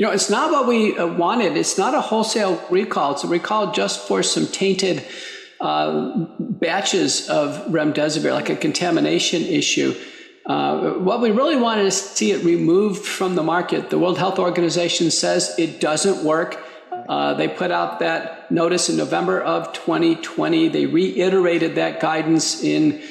It's not what we wanted. It's not a wholesale recall. It's a recall just for some tainted batches of remdesivir, like a contamination issue. What we really wanted is to see it removed from the market. The World Health Organization says it doesn't work. They put out that notice in November of 2020. They reiterated that guidance in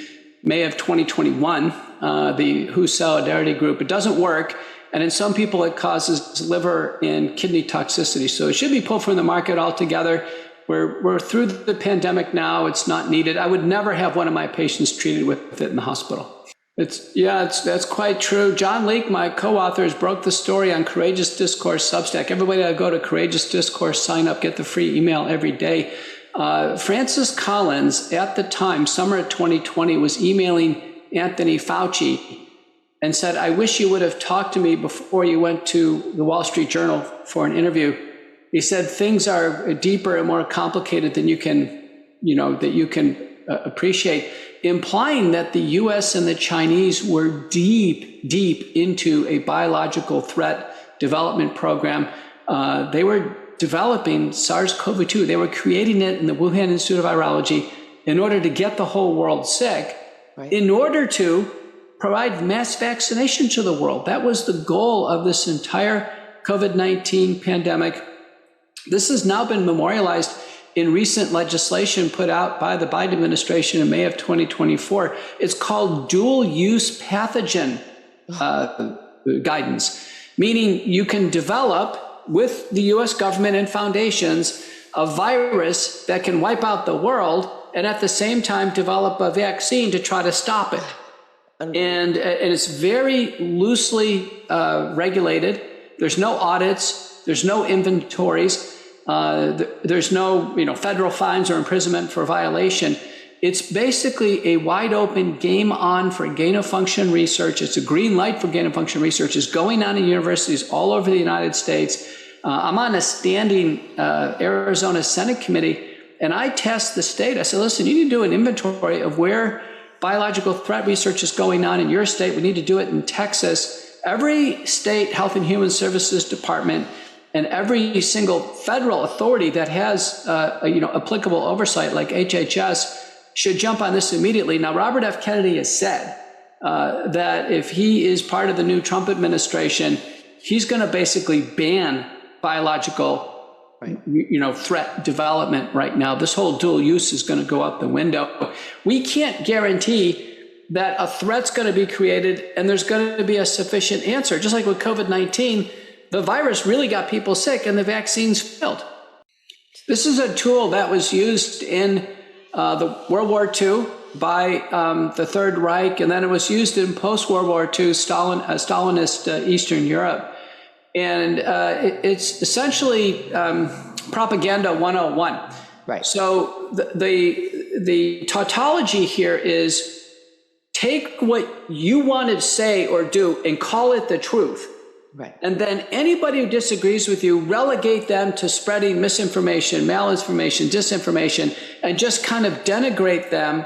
May of 2021, the WHO Solidarity Group. It doesn't work. And in some people, it causes liver and kidney toxicity. So it should be pulled from the market altogether. We're through the pandemic now. It's not needed. I would never have one of my patients treated with it in the hospital. That's quite true. John Leake, my co-authors, broke the story on Courageous Discourse Substack. Everybody that go to Courageous Discourse, sign up, get the free email every day. Francis Collins, at the time, summer of 2020, was emailing Anthony Fauci and said, I wish you would have talked to me before you went to the Wall Street Journal for an interview. He said things are deeper and more complicated than you can appreciate, implying that the US and the Chinese were deep into a biological threat development program. They were developing SARS-CoV-2. They were creating it in the Wuhan Institute of Virology in order to get the whole world sick, right, in order to provide mass vaccination to the world. That was the goal of this entire COVID-19 pandemic. This has now been memorialized in recent legislation put out by the Biden administration in May of 2024. It's called dual-use pathogen guidance, meaning you can develop with the US government and foundations a virus that can wipe out the world and at the same time develop a vaccine to try to stop it. And it's very loosely regulated. There's no audits. There's no inventories. There's no federal fines or imprisonment for violation. It's basically a wide open game on for gain-of-function research. It's a green light for gain-of-function research. It's going on in universities all over the United States. I'm on a standing Arizona Senate committee, and I tasked the state. I said, listen, you need to do an inventory of where biological threat research is going on in your state. We need to do it in Texas. Every state Health and Human Services department and every single federal authority that has applicable oversight like HHS should jump on this immediately. Now, Robert F. Kennedy has said that if he is part of the new Trump administration, he's going to basically ban biological threat development right now. This whole dual use is going to go out the window. We can't guarantee that a threat's going to be created and there's going to be a sufficient answer. Just like with COVID-19, the virus really got people sick and the vaccines failed. This is a tool that was used in the World War II by the Third Reich, and then it was used in post-World War II Stalinist Eastern Europe. And it's essentially propaganda 101. Right. So the tautology here is take what you want to say or do and call it the truth. Right. And then anybody who disagrees with you, relegate them to spreading misinformation, malinformation, disinformation, and just kind of denigrate them.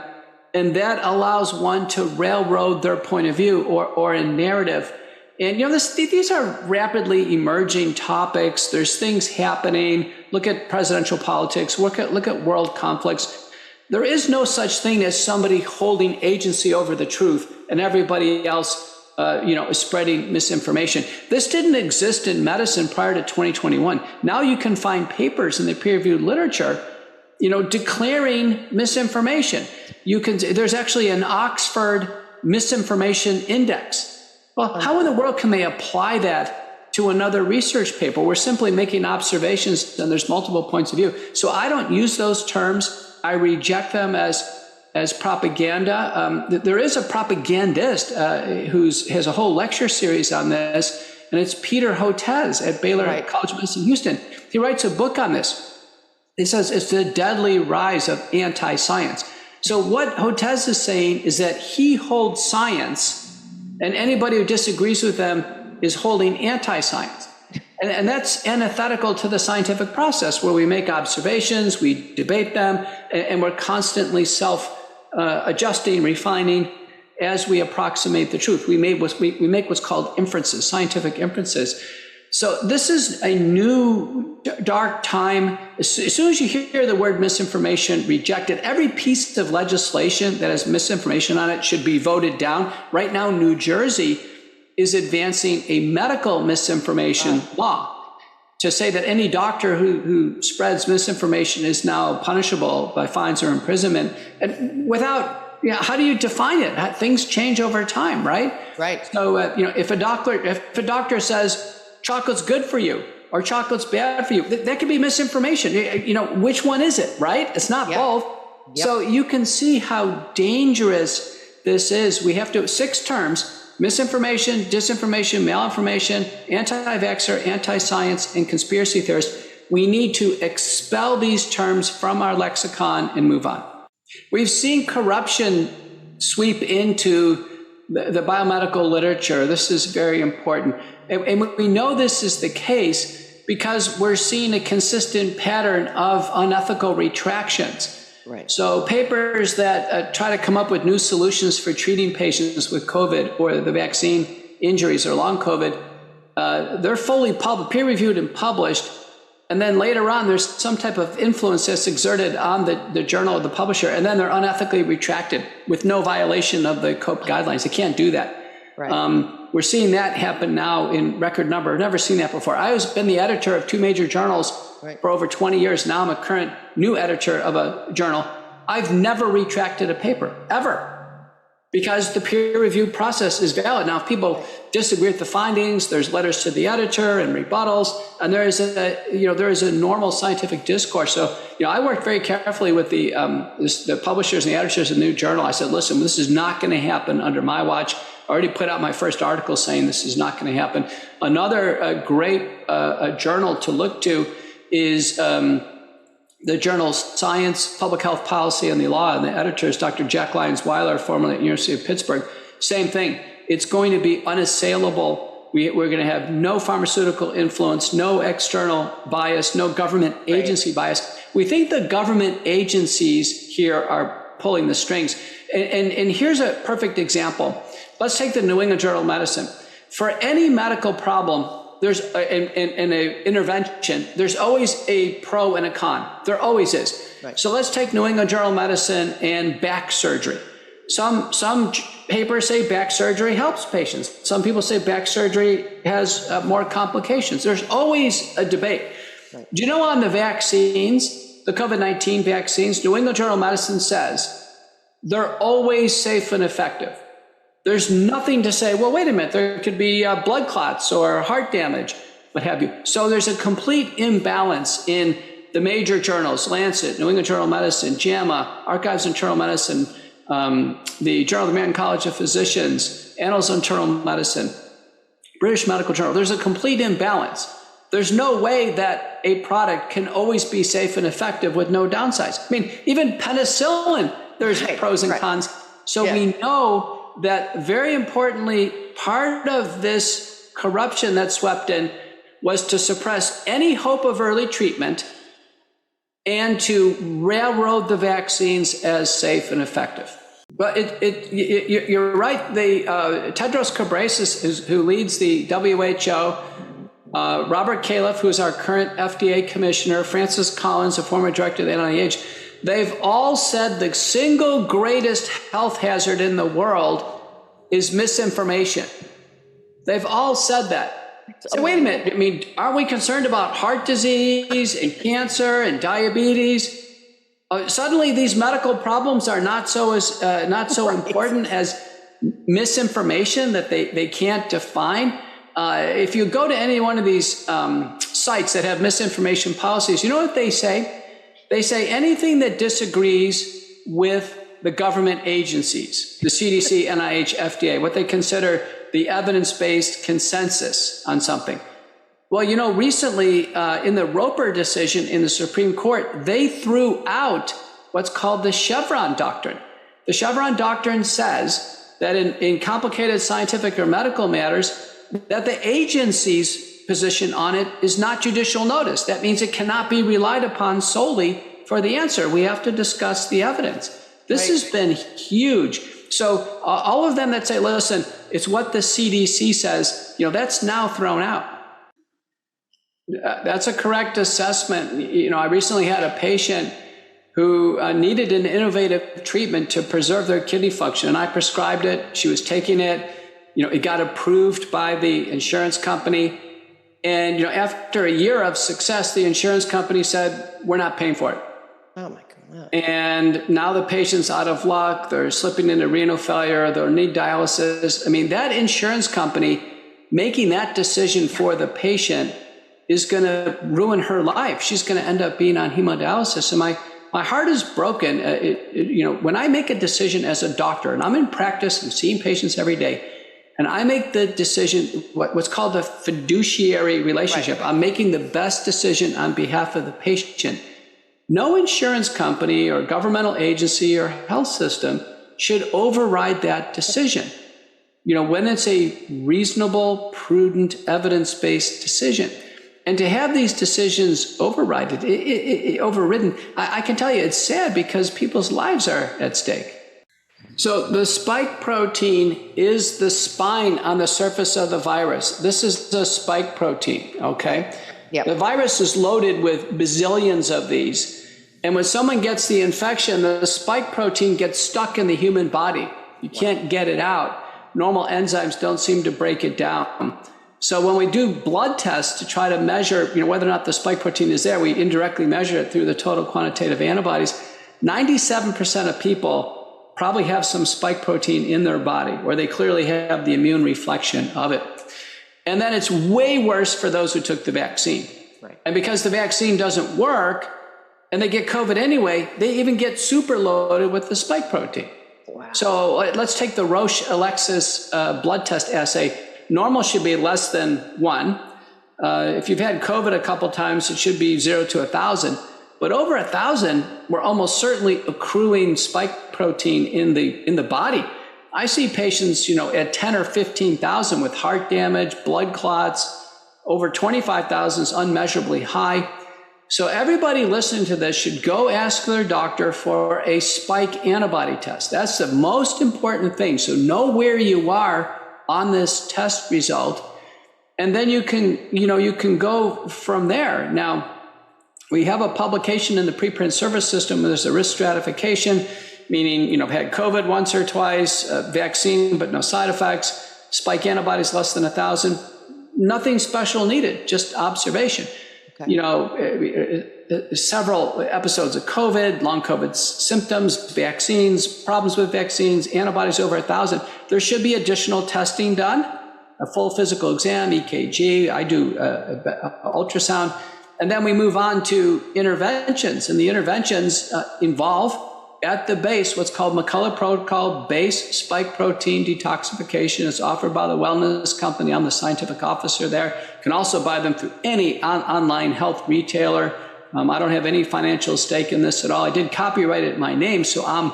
And that allows one to railroad their point of view or a narrative. And, these are rapidly emerging topics. There's things happening. Look at presidential politics. Look at world conflicts. There is no such thing as somebody holding agency over the truth and everybody else is spreading misinformation. This didn't exist in medicine prior to 2021. Now you can find papers in the peer-reviewed literature, declaring misinformation. There's actually an Oxford misinformation index. Well, how in the world can they apply that to another research paper? We're simply making observations and there's multiple points of view. So I don't use those terms. I reject them as propaganda. There is a propagandist who has a whole lecture series on this, and it's Peter Hotez at Baylor College of Medicine, Houston. He writes a book on this. He says it's the deadly rise of anti-science. So what Hotez is saying is that he holds science, and anybody who disagrees with them is holding anti-science. And that's antithetical to the scientific process where we make observations, we debate them, and we're constantly adjusting, refining as we approximate the truth. We make what's called inferences, scientific inferences. So this is a new dark time. As soon as you hear the word misinformation rejected, every piece of legislation that has misinformation on it should be voted down. Right now, New Jersey is advancing a medical misinformation law to say that any doctor who spreads misinformation is now punishable by fines or imprisonment. And without, how do you define it? Things change over time, right? Right. So, if a doctor says chocolate's good for you or chocolate's bad for you, that could be misinformation. Which one is it, right? It's not both. Yep. So you can see how dangerous this is. We have 6 terms: misinformation, disinformation, malinformation, anti-vaxxer, anti-science, and conspiracy theorist. We need to expel these terms from our lexicon and move on. We've seen corruption sweep into the biomedical literature. This is very important. And we know this is the case because we're seeing a consistent pattern of unethical retractions. Right. So papers that try to come up with new solutions for treating patients with COVID or the vaccine injuries or long COVID, they're fully peer-reviewed and published. And then later on, there's some type of influence that's exerted on the journal or the publisher, and then they're unethically retracted with no violation of the COPE guidelines. They can't do that. Right. We're seeing that happen now in record number. I've never seen that before. I've been the editor of 2 major journals for over 20 years. Now I'm a current new editor of a journal. I've never retracted a paper, ever, because the peer review process is valid. Now, if people disagree with the findings, there's letters to the editor and rebuttals, and there is a normal scientific discourse. So, I worked very carefully with the publishers and the editors of the new journal. I said, listen, this is not going to happen under my watch. I already put out my first article saying this is not going to happen. Another great journal to look to is the journal Science, Public Health Policy, and the Law, and the editor is Dr. Jack Lyons-Weiler, formerly at the University of Pittsburgh. Same thing. It's going to be unassailable. We're going to have no pharmaceutical influence, no external bias, no government agency bias. We think the government agencies here are pulling the strings. And here's a perfect example. Let's take the New England Journal of Medicine. For any medical problem, there's in an intervention, there's always a pro and a con. There always is. Right. So let's take New England Journal of Medicine and back surgery. Some papers say back surgery helps patients. Some people say back surgery has more complications. There's always a debate. Right. Do you know on the vaccines, the COVID-19 vaccines, New England Journal of Medicine says they're always safe and effective. There's nothing to say, well, wait a minute, there could be blood clots or heart damage, what have you. So there's a complete imbalance in the major journals: Lancet, New England Journal of Medicine, JAMA, Archives of Internal Medicine, the Journal of the American College of Physicians, Annals of Internal Medicine, British Medical Journal. There's a complete imbalance. There's no way that a product can always be safe and effective with no downsides. I mean, even penicillin, there's pros and cons. So we know that, very importantly, part of this corruption that swept in was to suppress any hope of early treatment and to railroad the vaccines as safe and effective. But you're right. Tedros Ghebreyesus, who leads the WHO, Robert Califf, who is our current FDA commissioner, Francis Collins, a former director of the NIH, they've all said the single greatest health hazard in the world is misinformation. They've all said that. So wait a minute. I mean, aren't we concerned about heart disease and cancer and diabetes? Suddenly, these medical problems are not so important as misinformation that they can't define. If you go to any one of these sites that have misinformation policies, you know what they say? They say anything that disagrees with the government agencies, the CDC, NIH, FDA, what they consider the evidence-based consensus on something. Well, recently in the Roper decision in the Supreme Court, they threw out what's called the Chevron doctrine. The Chevron doctrine says that in complicated scientific or medical matters, that the agency's position on it is not judicial notice. That means it cannot be relied upon solely for the answer. We have to discuss the evidence. This has been huge. So all of them that say, listen, it's what the CDC says, that's now thrown out. That's a correct assessment. I recently had a patient who needed an innovative treatment to preserve their kidney function, and I prescribed it. She was taking it. It got approved by the insurance company. And, after a year of success, the insurance company said, we're not paying for it. Oh, my God. And now the patient's out of luck. They're slipping into renal failure. They'll need dialysis. I mean, that insurance company making that decision for the patient is going to ruin her life. She's going to end up being on hemodialysis. And my heart is broken. When I make a decision as a doctor, and I'm in practice and seeing patients every day, and I make the decision, what's called a fiduciary relationship. Right. I'm making the best decision on behalf of the patient. No insurance company or governmental agency or health system should override that decision. When it's a reasonable, prudent, evidence-based decision. And to have these decisions overridden, I can tell you it's sad because people's lives are at stake. So the spike protein is the spine on the surface of the virus. This is the spike protein, okay? Yep. The virus is loaded with bazillions of these. And when someone gets the infection, the spike protein gets stuck in the human body. You can't get it out. Normal enzymes don't seem to break it down. So when we do blood tests to try to measure, whether or not the spike protein is there, we indirectly measure it through the total quantitative antibodies. 97% of people probably have some spike protein in their body, or they clearly have the immune reflection of it. And then it's way worse for those who took the vaccine. Right. And because the vaccine doesn't work, and they get COVID anyway, they even get super loaded with the spike protein. Wow. So let's take the Roche Alexis blood test assay. Normal should be less than 1. If you've had COVID a couple times, it should be 0 to 1,000. But over 1,000, we're almost certainly accruing spike protein in the body. I see patients, at 10 or 15,000 with heart damage, blood clots. Over 25,000 is unmeasurably high. So everybody listening to this should go ask their doctor for a spike antibody test. That's the most important thing. So know where you are on this test result, and then you can go from there. Now, we have a publication in the preprint service system where there's a risk stratification, meaning, I've had COVID once or twice, vaccine, but no side effects, spike antibodies less than 1,000, nothing special needed, just observation. Okay. Several episodes of COVID, long COVID symptoms, vaccines, problems with vaccines, antibodies over 1,000. There should be additional testing done, a full physical exam, EKG. I do ultrasound. And then we move on to interventions. And the interventions involve, at the base, what's called McCullough Protocol base spike protein detoxification. It's offered by the wellness company. I'm the scientific officer there. You can also buy them through any online health retailer. I don't have any financial stake in this at all. I did copyright it in my name, so I'm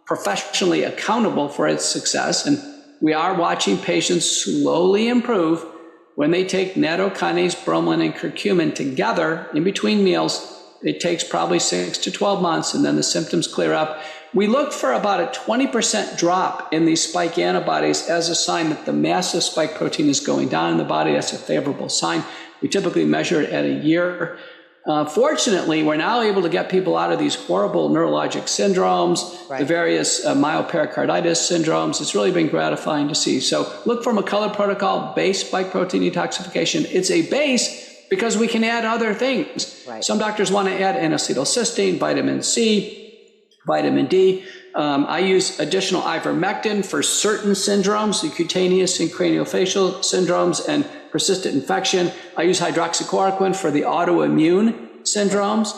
professionally accountable for its success. And we are watching patients slowly improve when they take nattokinase, bromelain, and curcumin together in between meals. It takes probably 6 to 12 months, and then the symptoms clear up. We look for about a 20% drop in these spike antibodies as a sign that the mass of spike protein is going down in the body. That's a favorable sign. We typically measure it at a year. Fortunately, we're now able to get people out of these horrible neurologic syndromes, right, the various myopericarditis syndromes. It's really been gratifying to see. So look for McCullough Protocol base spike protein detoxification. It's a base because we can add other things. Right. Some doctors want to add N-acetylcysteine, vitamin C, vitamin D. I use additional ivermectin for certain syndromes, the cutaneous and craniofacial syndromes and persistent infection. I use hydroxychloroquine for the autoimmune syndromes.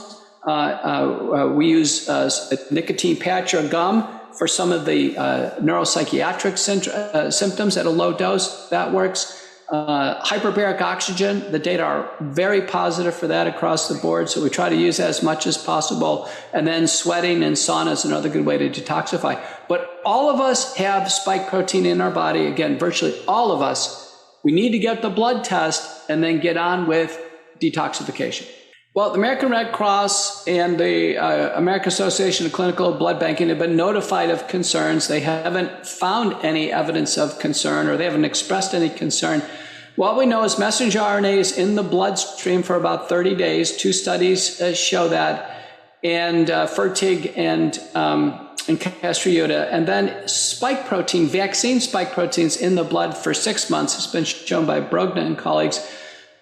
We use nicotine patch or gum for some of the neuropsychiatric symptoms at a low dose. That works. Hyperbaric oxygen, the data are very positive for that across the board, so we try to use that as much as possible. And then sweating and sauna is another good way to detoxify. But all of us have spike protein in our body. Again, virtually all of us. We need to get the blood test and then get on with detoxification. Well, the American Red Cross and the American Association of Clinical Blood Banking have been notified of concerns. They haven't found any evidence of concern, or they haven't expressed any concern. What we know is messenger RNA is in the bloodstream for about 30 days. 2 studies show that, and Fertig and Castriota. And then spike protein, vaccine spike proteins in the blood for 6 months. It's been shown by Brogna and colleagues.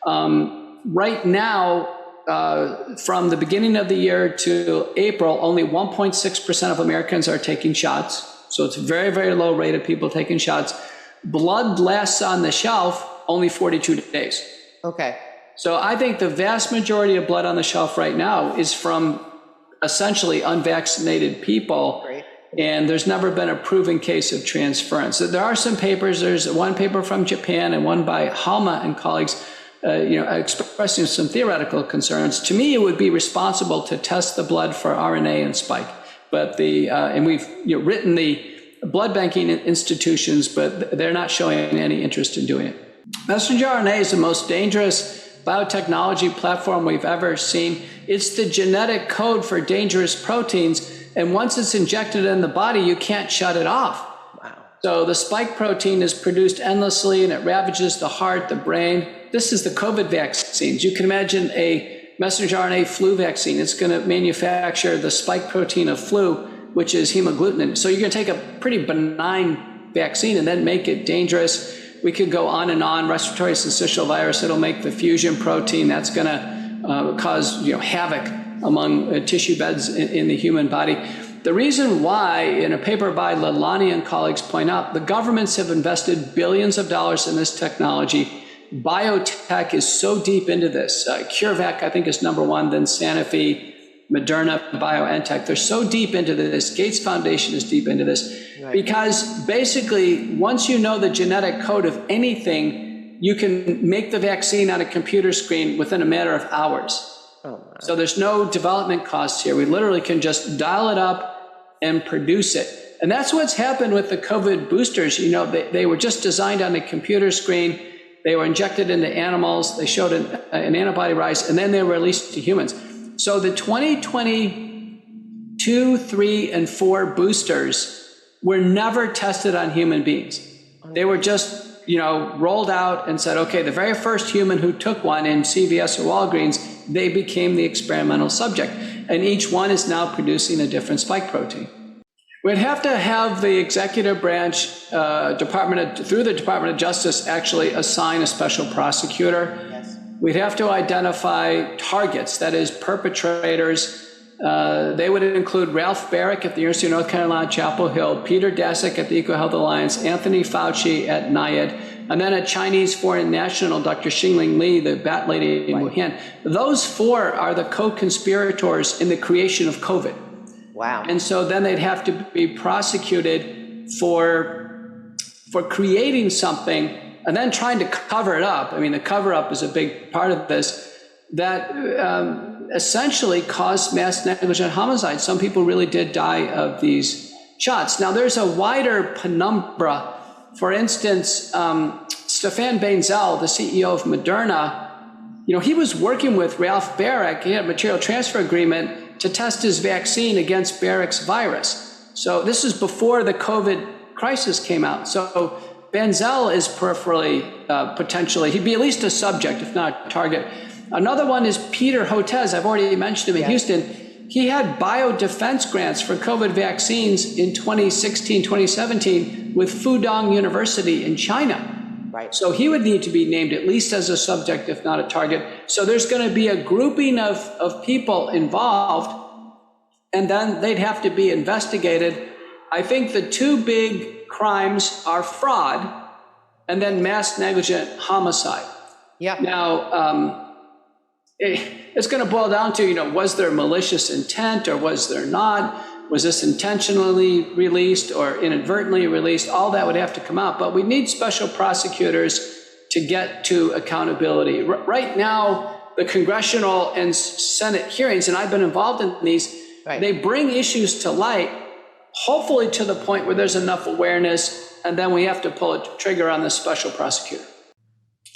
Right now, from the beginning of the year to April, only 1.6% of Americans are taking shots. So it's a very, very low rate of people taking shots. Blood lasts on the shelf only 42 days. Okay. So I think the vast majority of blood on the shelf right now is from essentially unvaccinated people. Great. And there's never been a proven case of transference. So there are some papers. There's one paper from Japan and one by Halma and colleagues expressing some theoretical concerns. To me, it would be responsible to test the blood for RNA and spike. But and we've written the blood banking institutions, but they're not showing any interest in doing it. Messenger RNA is the most dangerous biotechnology platform we've ever seen. It's the genetic code for dangerous proteins, and once it's injected in the body, you can't shut it off. Wow. So the spike protein is produced endlessly, and it ravages the heart, the brain. This is the COVID vaccines. You can imagine a messenger RNA flu vaccine. It's going to manufacture the spike protein of flu, which is hemagglutinin. So you're going to take a pretty benign vaccine and then make it dangerous. We could go on and on. Respiratory syncytial virus, it'll make the fusion protein. That's going to cause havoc among tissue beds in the human body. The reason why, in a paper by Lalani and colleagues point out, the governments have invested billions of dollars in this technology. Biotech is so deep into this. CureVac, I think, is number one, then Sanofi, Moderna, BioNTech. They're so deep into this. Gates Foundation is deep into this. Right. Because basically, once you know the genetic code of anything, you can make the vaccine on a computer screen within a matter of hours. So there's no development costs here. We literally can just dial it up and produce it. And that's what's happened with the COVID boosters. They were just designed on a computer screen. They were injected into animals. They showed an antibody rise, and then they were released to humans. So the 2022, 3, and 4 boosters were never tested on human beings. They were just, rolled out and said, okay, the very first human who took one in CVS or Walgreens, they became the experimental subject. And each one is now producing a different spike protein. We'd have to have the executive branch, through the Department of Justice, actually assign a special prosecutor. Yes. We'd have to identify targets, that is, perpetrators. They would include Ralph Barrick at the University of North Carolina, Chapel Hill, Peter Daszak at the EcoHealth Alliance, Anthony Fauci at NIAID, and then a Chinese foreign national, Dr. Xingling Li, the bat lady in Wuhan. Those 4 are the co-conspirators in the creation of COVID. Wow. And so then they'd have to be prosecuted for creating something and then trying to cover it up. I mean, the cover up is a big part of this, that essentially caused mass negligent homicide. Some people really did die of these shots. Now, there's a wider penumbra. For instance, Stéphane Bancel, the CEO of Moderna, he was working with Ralph Barrick. He had a material transfer agreement to test his vaccine against Barrick's virus. So this is before the COVID crisis came out. So Bancel is peripherally, potentially, he'd be at least a subject, if not a target. Another one is Peter Hotez. I've already mentioned him in Houston. He had biodefense grants for COVID vaccines in 2016, 2017 with Fudong University in China. Right. So he would need to be named at least as a subject, if not a target. So there's going to be a grouping of people involved, and then they'd have to be investigated. I think the 2 big crimes are fraud and then mass negligent homicide. Yeah. Now, it's going to boil down to, was there malicious intent or was there not? Was this intentionally released or inadvertently released? All that would have to come out, but we need special prosecutors to get to accountability. Right now, the congressional and Senate hearings, and I've been involved in these, They bring issues to light, hopefully to the point where there's enough awareness, and then we have to pull a trigger on the special prosecutor.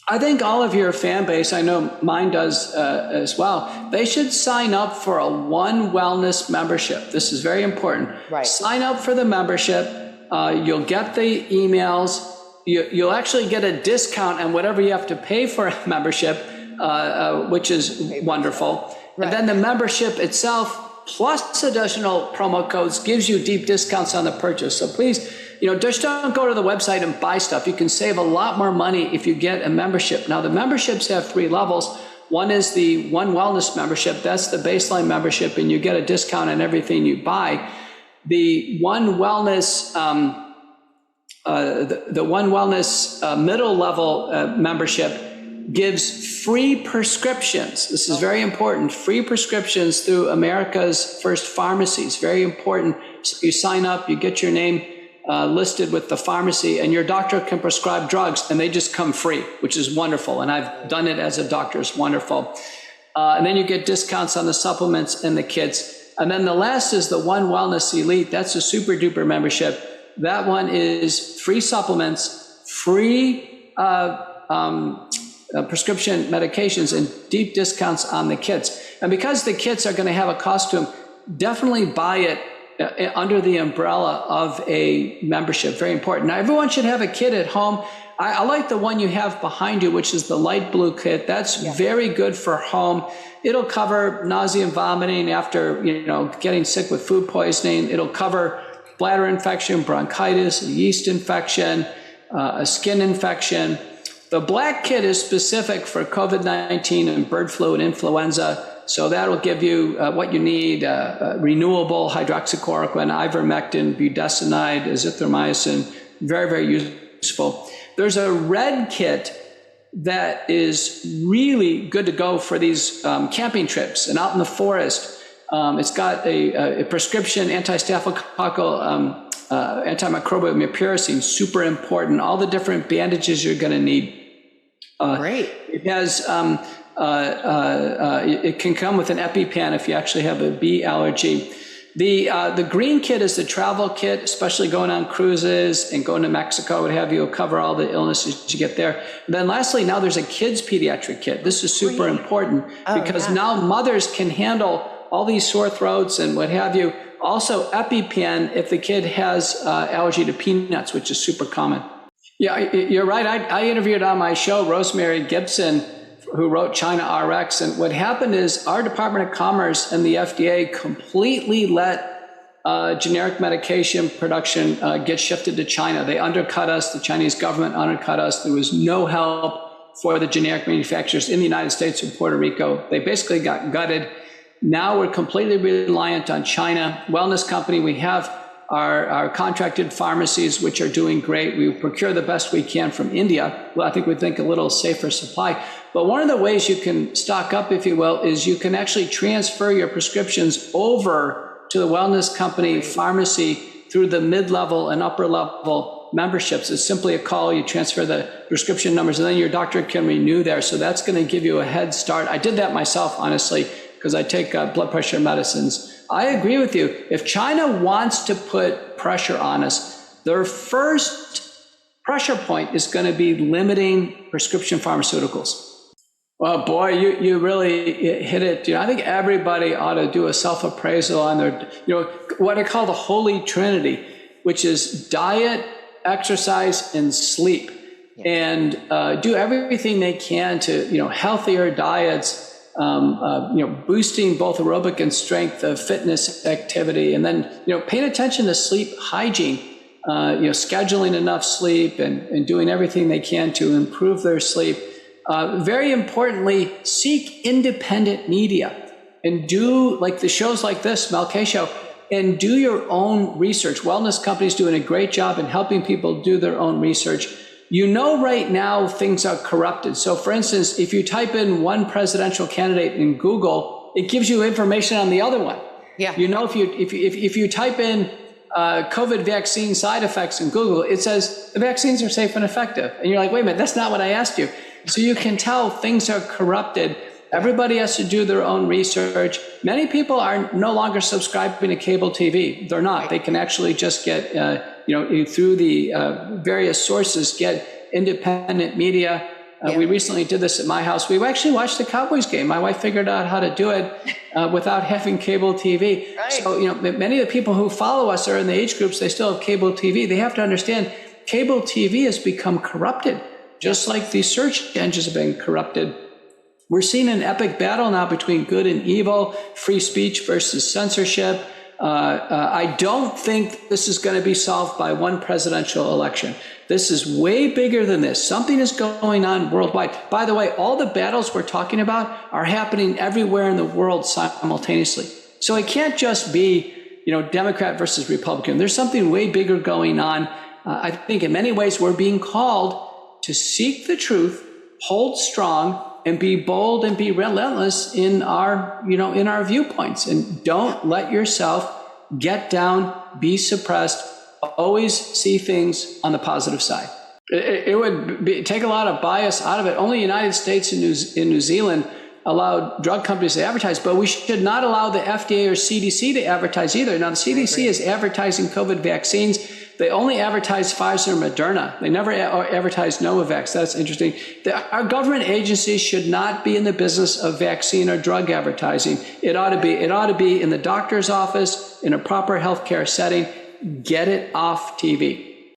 I think all of your fan base, I know mine does as well, they should sign up for a One Wellness membership. This is very important. Right. Sign up for the membership. You'll get the emails. you'll actually get a discount on whatever you have to pay for a membership, which is wonderful. Right. And then the membership itself, plus additional promo codes, gives you deep discounts on the purchase. So please, just don't go to the website and buy stuff. You can save a lot more money if you get a membership. Now, the memberships have 3 levels. One is the One Wellness membership. That's the baseline membership, and you get a discount on everything you buy. The One Wellness, the One Wellness middle level membership gives free prescriptions. This is very important. Free prescriptions through America's first pharmacies. Very important. So you sign up, you get your name listed with the pharmacy, and your doctor can prescribe drugs, and they just come free, which is wonderful. And I've done it as a doctor. It's wonderful. And then you get discounts on the supplements and the kits. And then the last is the One Wellness Elite. That's a super duper membership. That one is free supplements, free prescription medications, and deep discounts on the kits. And because the kits are going to have a cost to them, definitely buy it under the umbrella of a membership. Very important. Now, everyone should have a kit at home. I like the one you have behind you, which is the light blue kit. That's very good for home. It'll cover nausea and vomiting after, getting sick with food poisoning. It'll cover bladder infection, bronchitis, yeast infection, a skin infection. The black kit is specific for COVID-19 and bird flu and influenza. So that'll give you what you need, renewable hydroxychloroquine, ivermectin, budesonide, azithromycin. Very, very useful. There's a red kit that is really good to go for these camping trips and out in the forest. It's got a prescription anti-staphylococcal antimicrobial mupirocin, super important. All the different bandages you're going to need. Great. It has, it can come with an EpiPen if you actually have a bee allergy. The green kit is the travel kit, especially going on cruises and going to Mexico, what have you. It'll cover all the illnesses you get there. And then lastly, now there's a kids pediatric kit. This is super important because now mothers can handle all these sore throats and what have you. Also, EpiPen if the kid has allergy to peanuts, which is super common. Yeah, you're right. I interviewed on my show Rosemary Gibson, who wrote China RX. And what happened is our Department of Commerce and the FDA completely let generic medication production get shifted to China. They undercut us. The Chinese government undercut us. There was no help for the generic manufacturers in the United States or Puerto Rico. They basically got gutted. Now we're completely reliant on China. Wellness company, we have our contracted pharmacies, which are doing great. We procure the best we can from India. Well, I think we think a little safer supply. But one of the ways you can stock up, if you will, is you can actually transfer your prescriptions over to the wellness company pharmacy through the mid-level and upper-level memberships. It's simply a call. You transfer the prescription numbers, and then your doctor can renew there. So that's going to give you a head start. I did that myself, honestly, because I take blood pressure medicines. I agree with you. If China wants to put pressure on us, their first pressure point is going to be limiting prescription pharmaceuticals. Well, boy, you really hit it. I think everybody ought to do a self-appraisal on their, what I call the holy trinity, which is diet, exercise, and sleep, and do everything they can to, healthier diets, boosting both aerobic and strength fitness activity, and then, paying attention to sleep hygiene, scheduling enough sleep and doing everything they can to improve their sleep. Very importantly, seek independent media and do like the shows like this, Mel K Show, and do your own research. Wellness companies doing a great job in helping people do their own research. Right now things are corrupted. So for instance, if you type in one presidential candidate in Google, it gives you information on the other one. Yeah. If you type in COVID vaccine side effects in Google, it says the vaccines are safe and effective. And you're like, wait a minute, that's not what I asked you. So you can tell things are corrupted. Everybody has to do their own research. Many people are no longer subscribing to cable TV. They're not. They can actually just get, through the various sources, get independent media. We recently did this at my house. We actually watched the Cowboys game. My wife figured out how to do it without having cable TV. Right. So, many of the people who follow us are in the age groups. They still have cable TV. They have to understand cable TV has become corrupted, just like these search engines have been corrupted. We're seeing an epic battle now between good and evil, free speech versus censorship. I don't think this is going to be solved by one presidential election. This is way bigger than this. Something is going on worldwide. By the way, all the battles we're talking about are happening everywhere in the world simultaneously. So it can't just be, Democrat versus Republican. There's something way bigger going on. I think in many ways we're being called to seek the truth, hold strong, and be bold and be relentless in our viewpoints. And don't let yourself get down, be suppressed, always see things on the positive side. It would take a lot of bias out of it. Only the United States and New Zealand allowed drug companies to advertise, but we should not allow the FDA or CDC to advertise either. Now, the CDC is advertising COVID vaccines. They only advertise Pfizer and Moderna. They never advertise Novavax. That's interesting. Our government agencies should not be in the business of vaccine or drug advertising. It ought to be in the doctor's office, in a proper healthcare setting. Get it off TV.